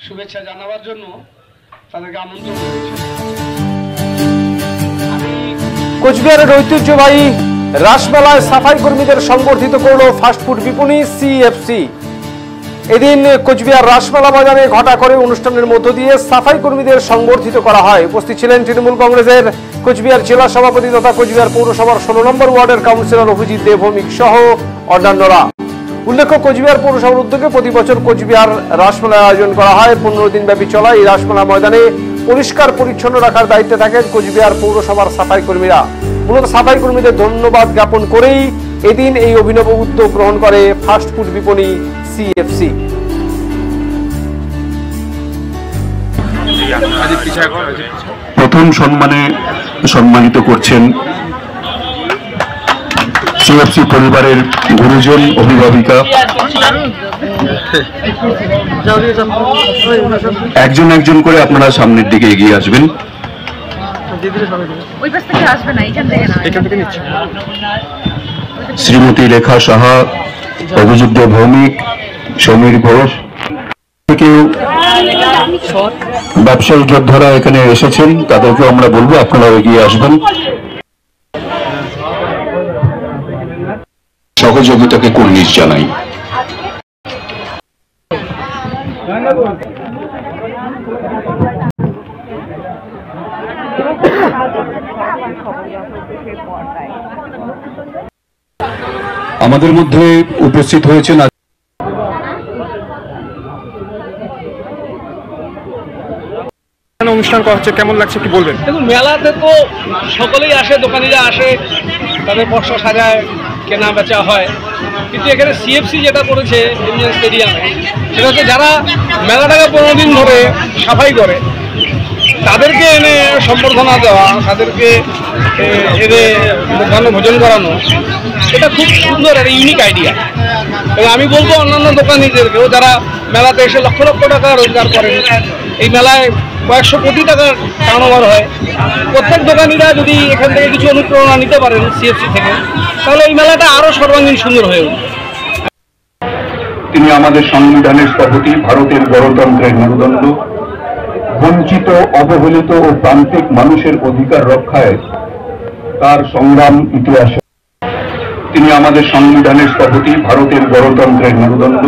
শুভেচ্ছা জানাবার জন্য তাদেরকে আমন্ত্রণ করেছি। কোচবিহারের ঐতিহ্যবাহী রাসমেলায় সাফাই কর্মীদের সংবর্ধিত করল ফাস্টফুড বিপণী সিএফসি। এদিন কোচবিহার রাসমেলা ময়দানে ঘটা করে অনুষ্ঠানের মধ্য দিয়ে সাফাই কর্মীদের সংবর্ধিত করা হয়। উপস্থিত ছিলেন তৃণমূল কংগ্রেসের কোচবিহার জেলা সভাপতি তথা কোচবিহার পৌরসভার 16 নম্বর ওয়ার্ডের কাউন্সিলর অভিজিৎ দে ভৌমিক সহ অন্যান্যরা। উল্লেখ্য, কোচবিহার পৌরসভার উদ্যোগে প্রতি বছর কোচবিহার রাসমেলার আয়োজন করা হয়। 15 দিন ব্যাপী চলা এই রাসমেলা ময়দানে পরিষ্কার পরিচ্ছন্ন রাখার দায়িত্বে থাকেন কোচবিহার পৌরসভার সাফাই কর্মীরা। মূলত সাফাই কর্মীদের ধন্যবাদ জ্ঞাপন করেই এদিন এই অভিনব উদ্যোগ গ্রহণ করে ফাস্টফুড বিপণী সিএফসি। প্রথম সম্মানে সম্মানিত করছেন সিএফসি পরিবারের গুরুজন, অভিভাবিকা। একজন একজন করে আপনারা সামনের দিকে এগিয়ে আসবেন। শ্রীমতী রেখা সাহা, অভিজিৎ দে ভৌমিক, সমীর ঘোষ থেকেও ব্যবসায়ী যোদ্ধারা এখানে এসেছেন, তাদেরকে আমরা বলবো আপনারা এগিয়ে আসবেন। সহযোগিতাকে কুর্নিশ জানাই। আমাদের মধ্যে উপস্থিত হয়েছেন অনুষ্ঠান করা হচ্ছে, কেমন লাগছে কি বলবেন? দেখুন, মেলাতে তো সকলেই আসে, দোকানিরা আসে, তাদের পশা সাজায়, কেনা বেচা হয়। কিন্তু এখানে সিএফসি যেটা করেছে ইন্ডিয়ান স্টেডিয়ামে, সেটা হচ্ছে যারা মেলাটাকে 15 দিন ধরে সাফাই করে তাদেরকে এনে সম্বর্ধনা দেওয়া, তাদেরকে এনে ভোজন করানো, এটা খুব সুন্দর একটা ইউনিক আইডিয়া। এবং আমি বলবো অন্যান্য দোকানিদেরকেও, যারা মেলাতে এসে লক্ষ লক্ষ টাকা রোজগার করেন, এই মেলায় কয়েকশো কোটি টাকার টার্নওভার হয়, প্রত্যেক দোকানিরা যদি এখান থেকে কিছু অনুপ্রেরণা নিতে পারেন সিএফসি থেকে, তাহলে এই মেলাটা আরও সর্বাঙ্গীন সুন্দর হয়ে উঠবে। তিনি আমাদের সংবিধানের স্থপতি, ভারতের গণতন্ত্রের মেরুদণ্ড। বঞ্চিত, অবহেলিত ও প্রান্তিক মানুষের অধিকার রক্ষায় তার সংগ্রাম ইতিহাসে। তিনি আমাদের সংবিধানের স্থপতি, ভারতের গণতন্ত্রের মেরুদণ্ড।